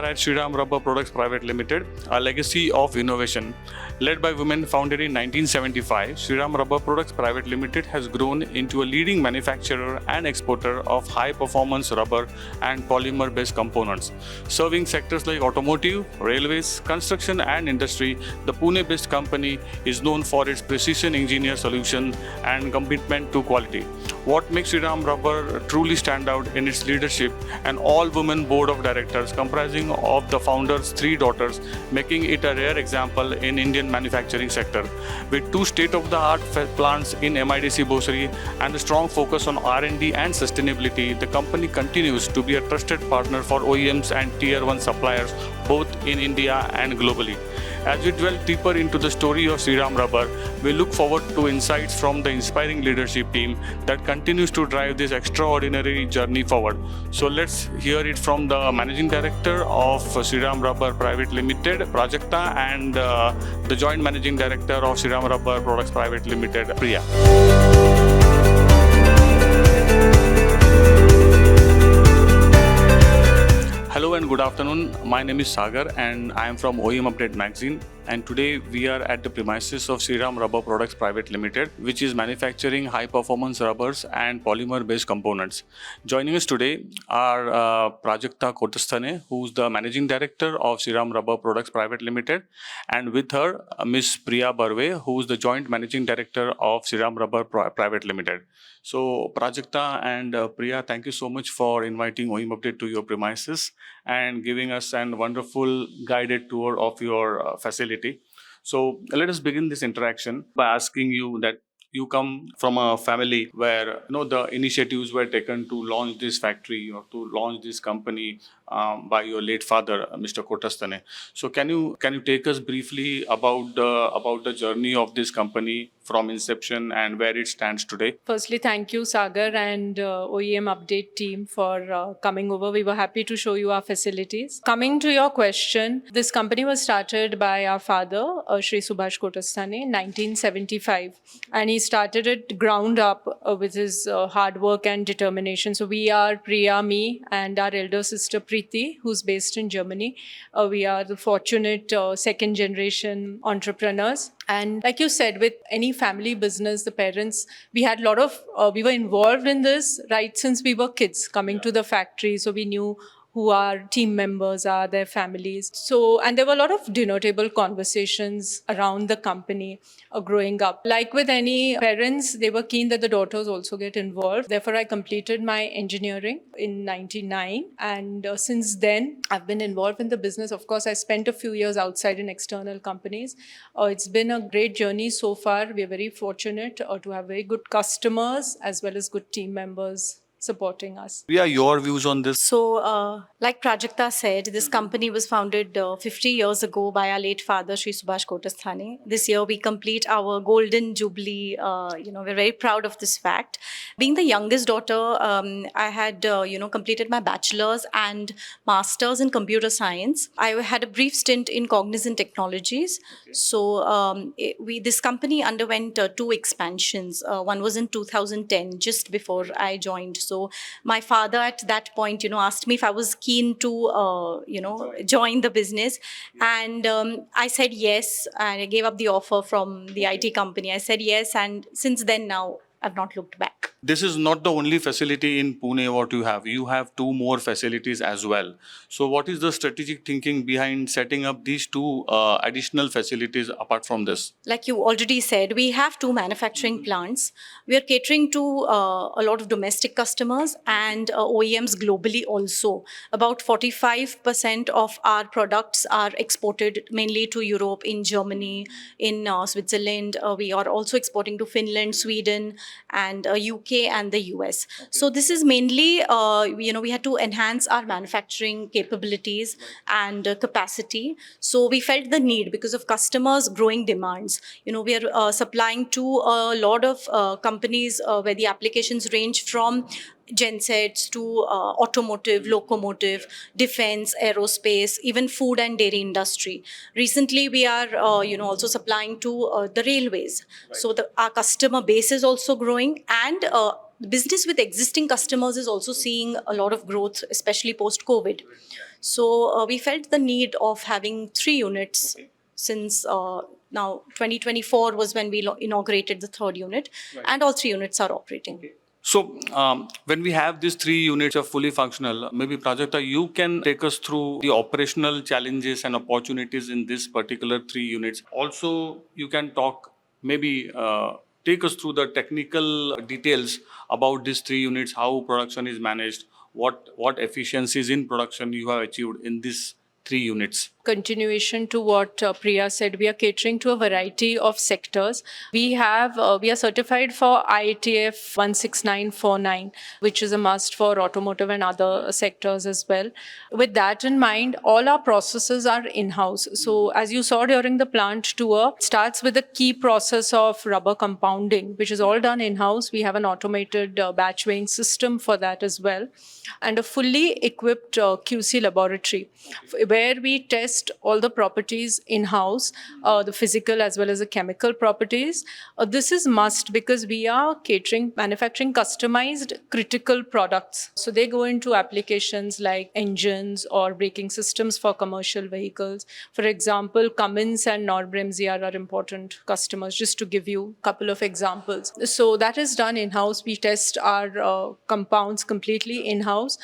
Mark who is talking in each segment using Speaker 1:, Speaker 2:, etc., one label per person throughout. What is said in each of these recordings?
Speaker 1: are at Shriram Rubber Products Private Limited, a legacy of innovation. Led by women, founded in 1975, Shriram Rubber Products Private Limited has grown into a leading manufacturer and exporter of high-performance rubber and polymer-based components. Serving sectors like automotive, railways, construction and industry, the Pune-based company is known for its precision engineered solution and commitment to quality. What makes Shriram Rubber truly stand out in its leadership, an all-women board of directors comprising of the founders' 3 daughters, making it a rare example in Indian manufacturing sector. With 2 state-of-the-art plants in MIDC Bhosari and a strong focus on R&D and sustainability, the company continues to be a trusted partner for OEMs and Tier 1 suppliers both in India and globally. As we delve deeper into the story of Shriram Rubber, we look forward to insights from the inspiring leadership team that continues to drive this extraordinary journey forward. So let's hear it from the Managing Director of Shriram Rubber Private Limited, Prajakta, and the Joint Managing Director of Shriram Rubber Products Private Limited, Priya. Hello and good afternoon. My name is Sagar and I am from OEM Update magazine, and today we are at the premises of Shriram Rubber Products Private Limited, which is manufacturing high performance rubbers and polymer based components. Joining us today are Prajakta Kotasthane, who is the Managing Director of Shriram Rubber Products Private Limited, and with her Miss Priya Barve, who is the Joint Managing Director of Shriram Rubber Private Limited. So Prajakta and Priya, thank you so much for inviting OEM Update to your premises and giving us a wonderful guided tour of your facility. So let us begin this interaction by asking you that you come from a family where the initiatives were taken to launch this factory or to launch this company by your late father, Mr. Kotasthane. So can you take us briefly about the journey of this company from inception and where it stands today?
Speaker 2: Firstly, thank you, Sagar and OEM Update team for coming over. We were happy to show you our facilities. Coming to your question, this company was started by our father, Shri Subhash Kotasthane, in 1975. And he started it ground up with his hard work and determination. So we are Priya, me, and our elder sister Preeti, who's based in Germany. We are the fortunate second generation entrepreneurs. And like you said, with any family business, the parents, we were involved in this right since we were kids coming to the factory. So we knew who our team members are, their families. So, and there were a lot of dinner table conversations around the company growing up. Like with any parents, they were keen that the daughters also get involved. Therefore, I completed my engineering in 99. And since then, I've been involved in the business. Of course, I spent a few years outside in external companies. It's been a great journey so far. We're very fortunate to have very good customers as well as good team members supporting us.
Speaker 1: Yeah, your views on this?
Speaker 3: So, like Prajakta said, this company was founded 50 years ago by our late father, Shri Subhash Kotasthane. This year, we complete our golden jubilee. We're very proud of this fact. Being the youngest daughter, I had, completed my bachelor's and master's in computer science. I had a brief stint in Cognizant Technologies. Okay. So, this company underwent 2 expansions. One was in 2010, just before I joined. So my father at that point, asked me if I was keen to, join the business. And I said yes. And I gave up the offer from the IT company. I said yes. And since then now, I've not looked back.
Speaker 1: This is not the only facility in Pune what you have. You have 2 more facilities as well. So what is the strategic thinking behind setting up these 2 additional facilities apart from this?
Speaker 3: Like you already said, we have 2 manufacturing plants. We are catering to a lot of domestic customers and OEMs globally also. About 45% of our products are exported mainly to Europe, in Germany, in Switzerland. We are also exporting to Finland, Sweden, and UK and the US. Okay. So this is mainly, we had to enhance our manufacturing capabilities and capacity. So we felt the need because of customers' growing demands. We are supplying to a lot of companies where the applications range from gensets to automotive, locomotive, defense, aerospace, even food and dairy industry. Recently, we are also supplying to the railways. Right. So our customer base is also growing, and The business with existing customers is also seeing a lot of growth, especially post-COVID. So we felt the need of having 3 units since now 2024 was when we inaugurated the third unit, and all 3 units are operating.
Speaker 1: So, when we have these 3 units are fully functional, maybe Prajakta, you can take us through the operational challenges and opportunities in this particular 3 units. Also, you can talk, maybe take us through the technical details about these 3 units, how production is managed, what efficiencies in production you have achieved in these 3 units.
Speaker 2: Continuation to what Priya said, we are catering to a variety of sectors. We are certified for IATF 16949, which is a must for automotive and other sectors as well. With that in mind, all our processes are in-house. So as you saw during the plant tour, it starts with the key process of rubber compounding, which is all done in-house. We have an automated batch weighing system for that as well, and a fully equipped QC laboratory where we test all the properties in-house, the physical as well as the chemical properties. This is must because we are manufacturing customized critical products. So they go into applications like engines or braking systems for commercial vehicles. For example, Cummins and Knorr-Bremse are important customers, just to give you a couple of examples. So that is done in-house. We test our compounds completely in-house,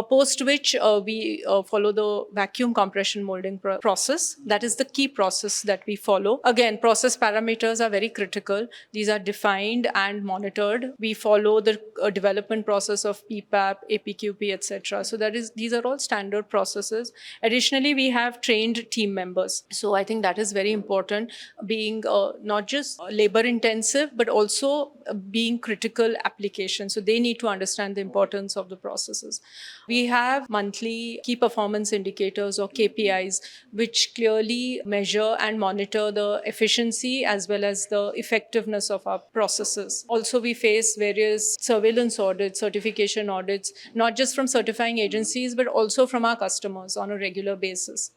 Speaker 2: post which we follow the vacuum compression molding process. That is the key process that we follow. Again, process parameters are very critical. These are defined and monitored. We follow the development process of PPAP, APQP, etc. So these are all standard processes. Additionally, we have trained team members. So I think that is very important, being not just labor intensive, but also being critical application. So they need to understand the importance of the processes. We have monthly key performance indicators or KPIs, which clearly measure and monitor the efficiency as well as the effectiveness of our processes. Also, we face various surveillance audits, certification audits, not just from certifying agencies, but also from our customers on a regular basis.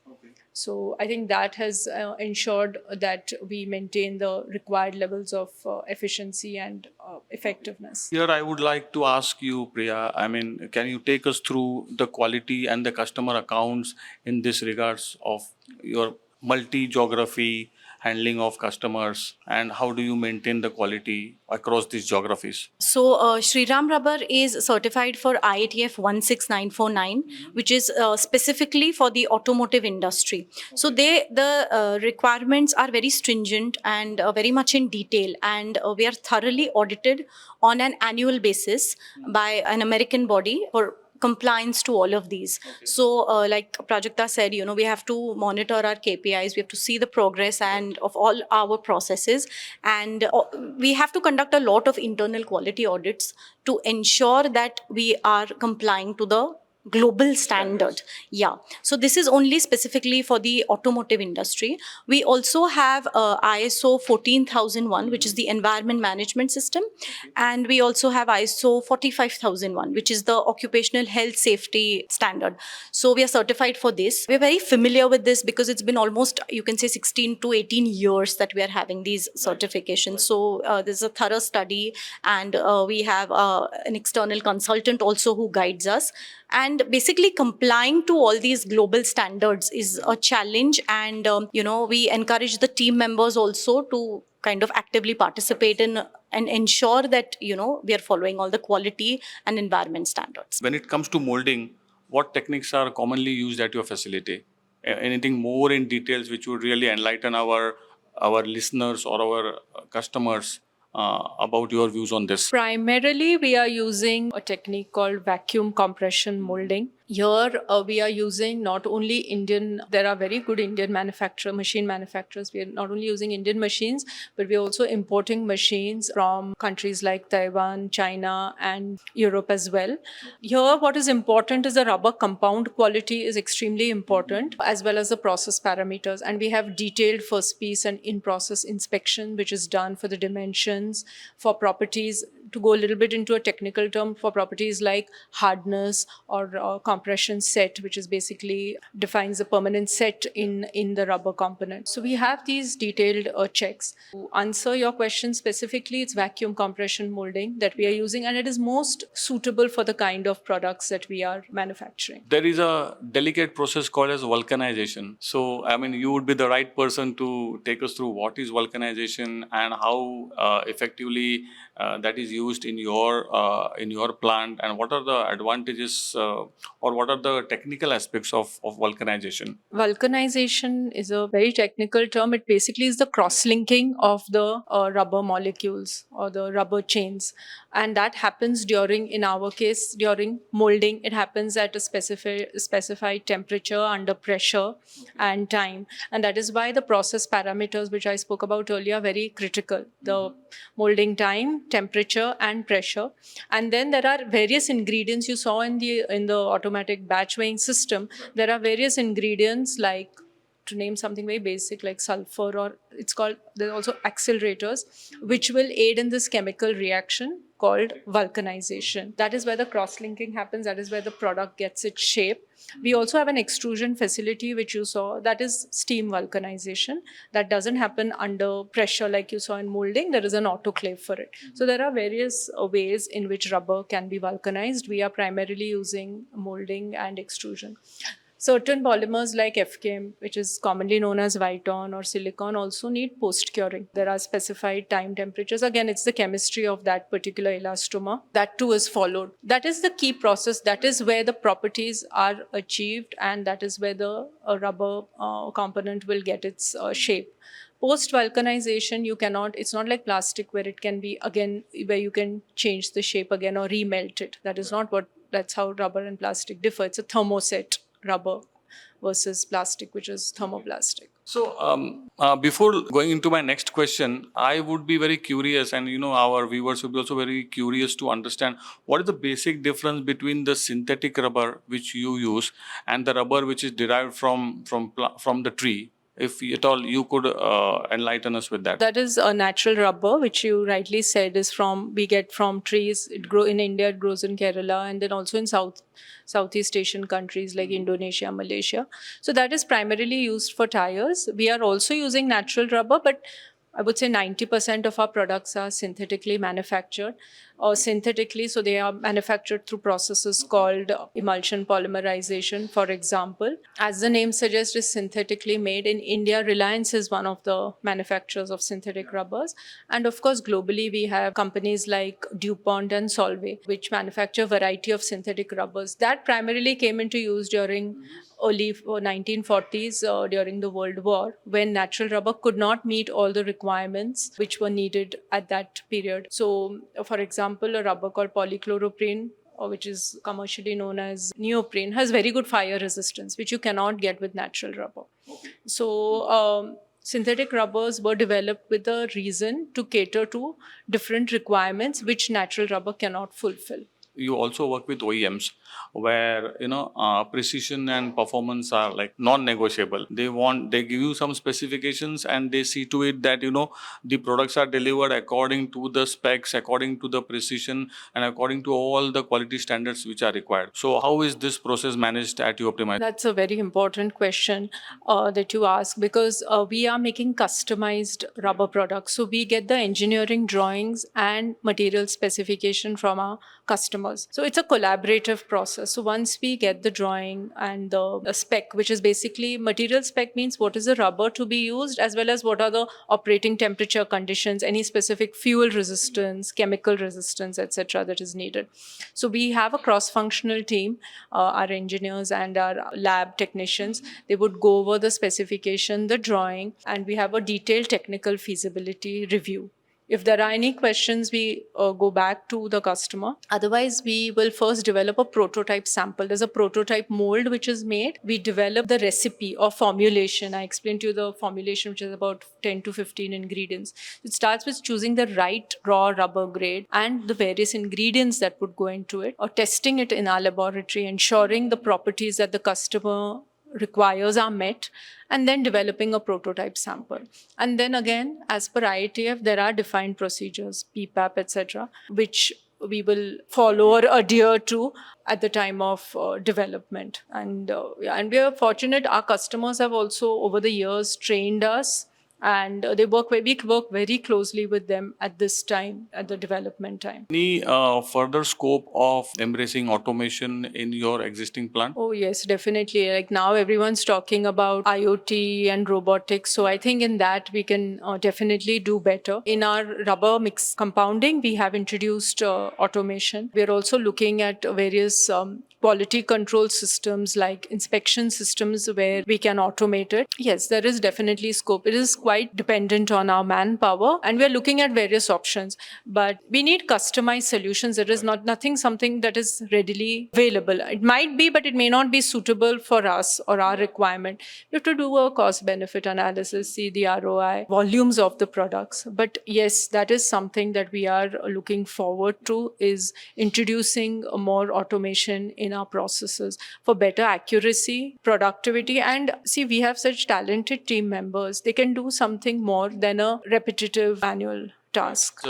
Speaker 2: So I think that has ensured that we maintain the required levels of efficiency and effectiveness.
Speaker 1: Here, I would like to ask you, Priya, can you take us through the quality and the customer accounts in this regards of your multi-geography handling of customers, and how do you maintain the quality across these geographies?
Speaker 3: So Shriram Rubber is certified for IATF 16949, which is specifically for the automotive industry. So the requirements are very stringent and very much in detail, and we are thoroughly audited on an annual basis by an American body for compliance to all of these. So like Prajakta said, we have to monitor our KPIs, we have to see the progress and of all our processes, and we have to conduct a lot of internal quality audits to ensure that we are complying to the global standard. Yeah. So this is only specifically for the automotive industry. We also have ISO 14001, which is the environment management system. And we also have ISO 45001, which is the occupational health safety standard. So we are certified for this. We're very familiar with this because it's been almost, you can say 16 to 18 years that we are having these certifications. So there's a thorough study, and we have an external consultant also who guides us. And basically complying to all these global standards is a challenge. And, we encourage the team members also to kind of actively participate in and ensure that, we are following all the quality and environment standards.
Speaker 1: When it comes to molding, what techniques are commonly used at your facility? Anything more in details which would really enlighten our listeners or our customers about your views on this?
Speaker 2: Primarily, we are using a technique called vacuum compression molding. Here, we are using not only Indian, there are very good Indian machine manufacturers. We are not only using Indian machines, but we are also importing machines from countries like Taiwan, China, and Europe as well. Here, what is important is the rubber compound quality is extremely important, as well as the process parameters. And we have detailed first piece and in-process inspection, which is done for the dimensions, for properties to go a little bit into a technical term for properties like hardness or compression set, which is basically defines a permanent set in the rubber component. So we have these detailed checks. To answer your question specifically, it's vacuum compression molding that we are using, and it is most suitable for the kind of products that we are manufacturing.
Speaker 1: There is a delicate process called as vulcanization. So, I mean, you would be the right person to take us through what is vulcanization and how effectively that is used in your plant, and what are the advantages or what are the technical aspects of vulcanization.
Speaker 2: Vulcanization is a very technical term. It basically is the cross-linking of the rubber molecules or the rubber chains. And that happens during, in our case, during molding. It happens at a specified temperature, under pressure and time. And that is why the process parameters, which I spoke about earlier, are very critical. The molding time, temperature and pressure. And then there are various ingredients you saw in the automatic batch weighing system. There are various ingredients, like, to name something very basic, like sulfur, or there are also accelerators, which will aid in this chemical reaction called vulcanization. That is where the cross-linking happens. That is where the product gets its shape. We also have an extrusion facility, which you saw, that is steam vulcanization. That doesn't happen under pressure like you saw in molding. There is an autoclave for it. So there are various ways in which rubber can be vulcanized. We are primarily using molding and extrusion. Certain polymers like FKM, which is commonly known as Viton or silicon, also need post-curing. There are specified time temperatures. Again, it's the chemistry of that particular elastomer. That too is followed. That is the key process. That is where the properties are achieved, and that is where the rubber component will get its shape. Post-vulcanization, it's not like plastic where it can be, again, where you can change the shape again or remelt it. That's how rubber and plastic differ. It's a thermoset rubber versus plastic, which is thermoplastic.
Speaker 1: So, before going into my next question, I would be very curious, and our viewers would be also very curious to understand what is the basic difference between the synthetic rubber which you use and the rubber which is derived from the tree. If at all you could enlighten us with that.
Speaker 2: That is a natural rubber, which you rightly said we get from trees. In India, it grows in Kerala, and then also in Southeast Asian countries like Indonesia, Malaysia. So that is primarily used for tires. We are also using natural rubber, but I would say 90% of our products are synthetically manufactured. So they are manufactured through processes called emulsion polymerization, for example. As the name suggests, is synthetically made. In India, Reliance is one of the manufacturers of synthetic rubbers. And of course, globally, we have companies like DuPont and Solvay, which manufacture a variety of synthetic rubbers. That primarily came into use during early 1940s during the World War, when natural rubber could not meet all the requirements which were needed at that period. So, for example, a rubber called polychloroprene, which is commercially known as neoprene, has very good fire resistance, which you cannot get with natural rubber. So, synthetic rubbers were developed with a reason to cater to different requirements which natural rubber cannot fulfill.
Speaker 1: You also work with OEMs where precision and performance are like non-negotiable. They give you some specifications, and they see to it that the products are delivered according to the specs, according to the precision, and according to all the quality standards which are required. So how is this process managed at your premise?
Speaker 2: That's a very important question that you ask, because we are making customized rubber products. So we get the engineering drawings and material specification from our customers. So it's a collaborative process. So once we get the drawing and the spec, which is basically material spec, means what is the rubber to be used, as well as what are the operating temperature conditions, any specific fuel resistance, chemical resistance, etc. that is needed. So we have a cross-functional team, our engineers and our lab technicians. They would go over the specification, the drawing, and we have a detailed technical feasibility review. If there are any questions, we go back to the customer. Otherwise, we will first develop a prototype sample. There's a prototype mold which is made. We develop the recipe or formulation. I explained to you the formulation, which is about 10 to 15 ingredients. It starts with choosing the right raw rubber grade and the various ingredients that would go into it, or testing it in our laboratory, ensuring the properties that the customer requires are met, and then developing a prototype sample. And then again, as per IATF, there are defined procedures, PPAP, etc., which we will follow or adhere to at the time of development. And we are fortunate, our customers have also over the years trained us, and we work very closely with them at this time, at the development time.
Speaker 1: Any further scope of embracing automation in your existing plant?
Speaker 2: Oh, yes, definitely. Like now everyone's talking about IoT and robotics. So I think in that we can definitely do better. In our rubber mix compounding, we have introduced automation. We're also looking at various quality control systems like inspection systems where we can automate it. Yes, there is definitely scope. It is quite dependent on our manpower, and we are looking at various options. But we need customized solutions. There is nothing something that is readily available. It might be, but it may not be suitable for us or our requirement. We have to do a cost-benefit analysis, see the ROI, volumes of the products. But yes, that is something that we are looking forward to, is introducing more automation in our processes for better accuracy, productivity. And see, we have such talented team members. They can do something more than a repetitive manual task.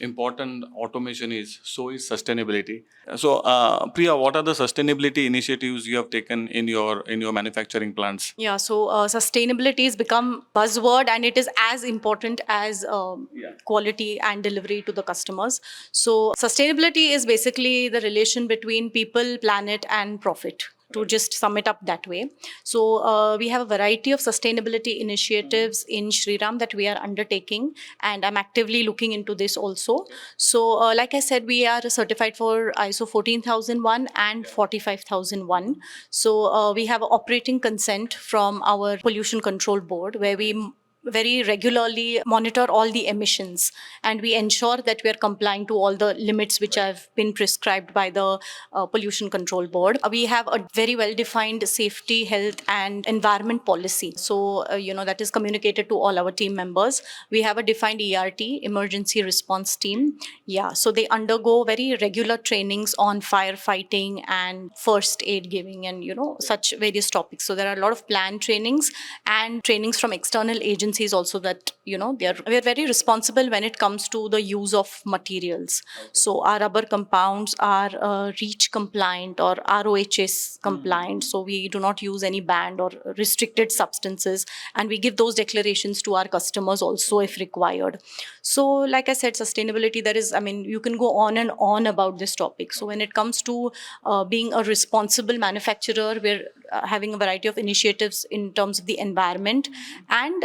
Speaker 1: Important automation is, so is sustainability. So, Priya, what are the sustainability initiatives you have taken in your manufacturing plants?
Speaker 3: Yeah, so sustainability has become buzzword, and it is as important as quality and delivery to the customers. So sustainability is basically the relation between people, planet, and profit, to just sum it up that way. So we have a variety of sustainability initiatives in Shriram that we are undertaking, and I'm actively looking into this also. So like I said, we are certified for ISO 14001 and 45001. So we have operating consent from our pollution control board, where we very regularly monitor all the emissions, and we ensure that we are complying to all the limits which have been prescribed by the pollution control board. We have a very well defined safety, health and environment policy, so that is communicated to all our team members. We have a defined ERT, emergency response team. So they undergo very regular trainings on firefighting and first aid giving, and such various topics. So there are a lot of planned trainings and trainings from external agencies also, that we are very responsible when it comes to the use of materials. So our rubber compounds are REACH compliant or ROHS compliant. So we do not use any banned or restricted substances, and we give those declarations to our customers also if required. So like I said, sustainability, you can go on and on about this topic. So when it comes to being a responsible manufacturer, we're having a variety of initiatives in terms of the environment, and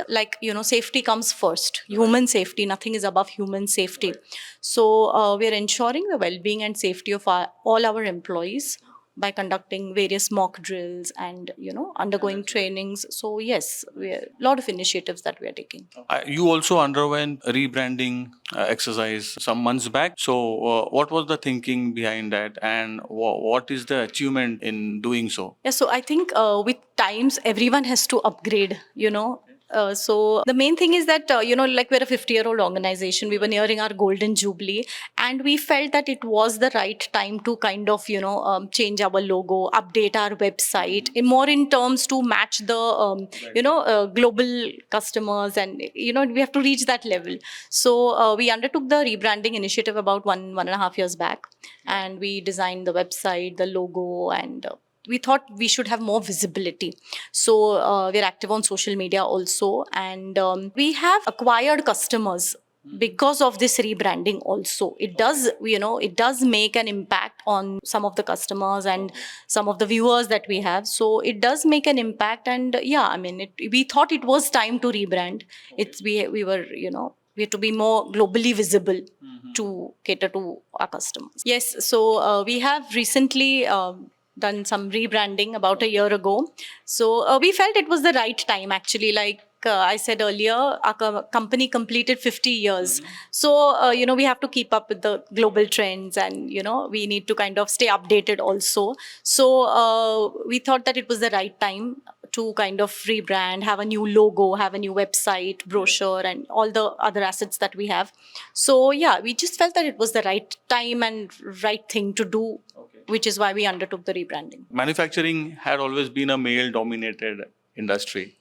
Speaker 3: safety comes first. Human safety, nothing is above human safety. So we are ensuring the well-being and safety of all our employees by conducting various mock drills and undergoing trainings. So yes, a lot of initiatives that we are taking.
Speaker 1: You also underwent a rebranding exercise some months back. So what was the thinking behind that, and what is the achievement in doing so?
Speaker 3: So I think with times everyone has to upgrade, so the main thing is that, we're a 50-year-old organization. We were nearing our golden jubilee, and we felt that it was the right time to kind of, change our logo, update our website, more in terms to match the, global customers, and, we have to reach that level. So we undertook the rebranding initiative about one and a half years back, and we designed the website, the logo, and we thought we should have more visibility. So we're active on social media also, and we have acquired customers because of this rebranding also. It does make an impact on some of the customers and some of the viewers that we have. So it does make an impact, and we thought it was time to rebrand. We had to be more globally visible to cater to our customers. Yes, so we have recently done some rebranding about a year ago. So we felt it was the right time, actually. Like I said earlier, our company completed 50 years. So, we have to keep up with the global trends, and, we need to kind of stay updated also. So we thought that it was the right time to kind of rebrand, have a new logo, have a new website, brochure, and all the other assets that we have. So yeah, we just felt that it was the right time and right thing to do which is why we undertook the rebranding.
Speaker 1: Manufacturing had always been a male-dominated industry.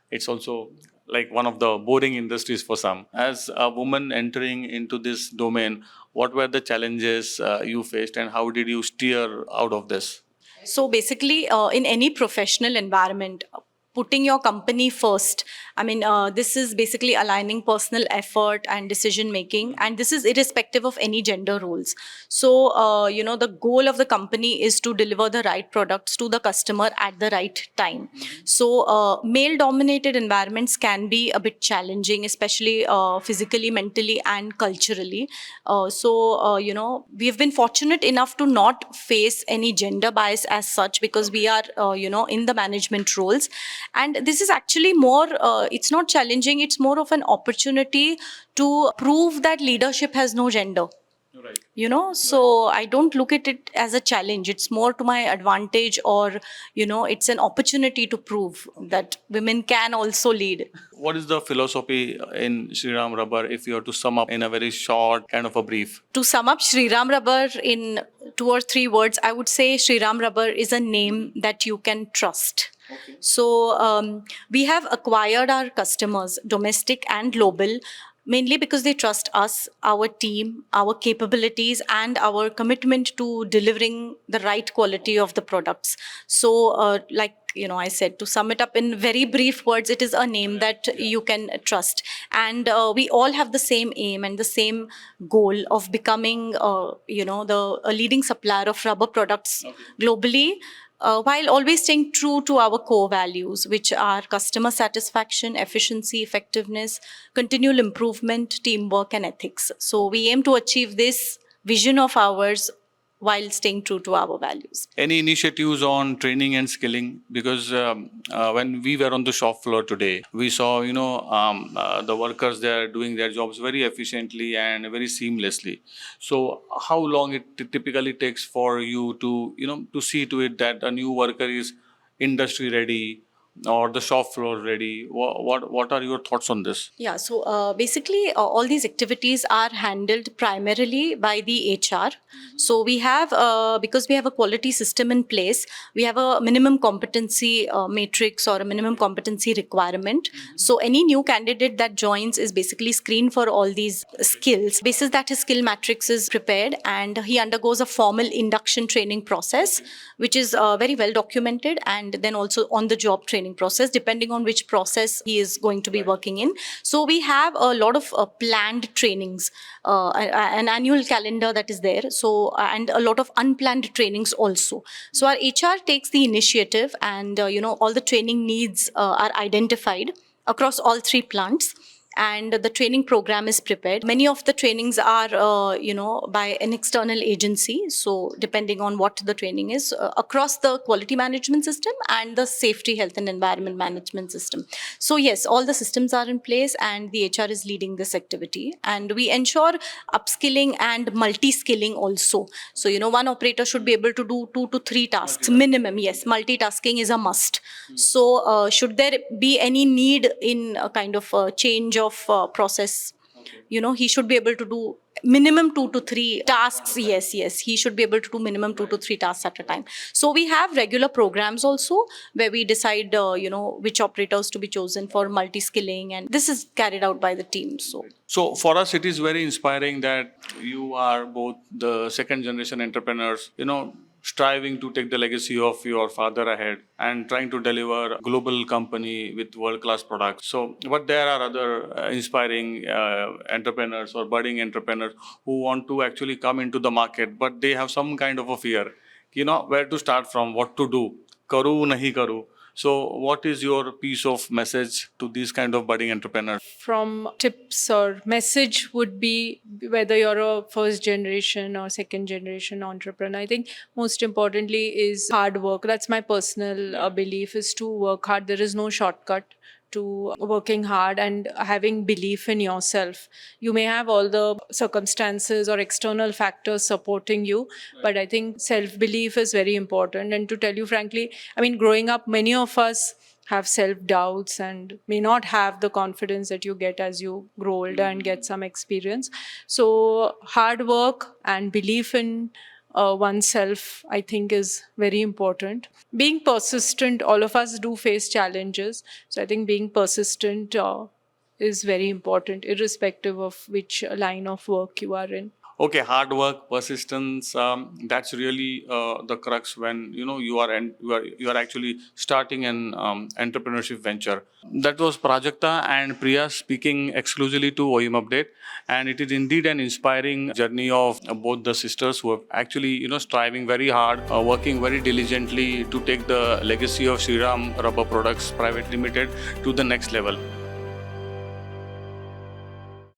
Speaker 1: It's also like one of the boring industries for some. As a woman entering into this domain, what were the challenges you faced and how did you steer out of this?
Speaker 3: So basically, in any professional environment, putting your company first. I mean, this is basically aligning personal effort and decision making, and this is irrespective of any gender roles. So, the goal of the company is to deliver the right products to the customer at the right time. So, male-dominated environments can be a bit challenging, especially physically, mentally, and culturally. We've been fortunate enough to not face any gender bias as such because we are, in the management roles. And this is actually more, it's not challenging, it's more of an opportunity to prove that leadership has no gender.
Speaker 1: Right.
Speaker 3: So I don't look at it as a challenge. It's more to my advantage, or, it's an opportunity to prove that women can also lead.
Speaker 1: What is the philosophy in Shriram Rubber if you have to sum up in a very short kind of a brief?
Speaker 3: To sum up Shriram Rubber in 2 or 3 words, I would say Shriram Rubber is a name that you can trust.
Speaker 1: Okay.
Speaker 3: So we have acquired our customers, domestic and global, mainly because they trust us, our team, our capabilities, and our commitment to delivering the right quality of the products. So, I said, to sum it up in very brief words, it is a name that you can trust. And we all have the same aim and the same goal of becoming, a leading supplier of rubber products globally. While always staying true to our core values, which are customer satisfaction, efficiency, effectiveness, continual improvement, teamwork, and ethics. So we aim to achieve this vision of ours while staying true to our values.
Speaker 1: Any initiatives on training and skilling? Because when we were on the shop floor today, we saw, the workers there doing their jobs very efficiently and very seamlessly. So how long it typically takes for you to, to see to it that a new worker is industry ready or the shop floor ready? What are your thoughts on this?
Speaker 3: Yeah, so basically all these activities are handled primarily by the HR. So we have, because we have a quality system in place, we have a minimum competency matrix or a minimum competency requirement. So any new candidate that joins is basically screened for all these skills. Basis that his skill matrix is prepared, and he undergoes a formal induction training process, which is very well documented, and then also on the job training process, depending on which process he is going to be working in. So we have a lot of planned trainings, an annual calendar that is there. So, and a lot of unplanned trainings also. So our HR takes the initiative, and, all the training needs are identified across all 3 plants. And the training program is prepared. Many of the trainings are, by an external agency. So depending on what the training is, across the quality management system and the safety, health and environment management system. So yes, all the systems are in place, and the HR is leading this activity. And we ensure upskilling and multi-skilling also. So, one operator should be able to do 2 to 3 tasks minimum. Yes, multitasking is a must. So should there be any need in a kind of a change of process, he should be able to do minimum 2 to 3 tasks. Yes, he should be able to do minimum 2 to 3 tasks at a time. So we have regular programs also where we decide, which operators to be chosen for multi-skilling, and this is carried out by the team.
Speaker 1: So for us, it is very inspiring that you are both the second generation entrepreneurs, striving to take the legacy of your father ahead and trying to deliver a global company with world-class products. So, but there are other inspiring entrepreneurs or budding entrepreneurs who want to actually come into the market, but they have some kind of a fear, where to start from, what to do, karu nahi karu. So what is your piece of message to these kind of budding entrepreneurs?
Speaker 2: From tips or message would be, whether you're a first generation or second generation entrepreneur, I think most importantly is hard work. That's my personal belief, is to work hard. There is no shortcut to working hard and having belief in yourself. You may have all the circumstances or external factors supporting you, but I think self-belief is very important. And to tell you frankly, growing up, many of us have self-doubts and may not have the confidence that you get as you grow older and get some experience. So hard work and belief in oneself, I think, is very important. Being persistent, all of us do face challenges. So I think being persistent is very important, irrespective of which line of work you are in.
Speaker 1: Okay, hard work, persistence. That's really the crux when you are actually starting an entrepreneurship venture. That was Prajakta and Priya speaking exclusively to OEM Update, and it is indeed an inspiring journey of both the sisters who are actually striving very hard, working very diligently to take the legacy of Shriram Rubber Products Private Limited to the next level.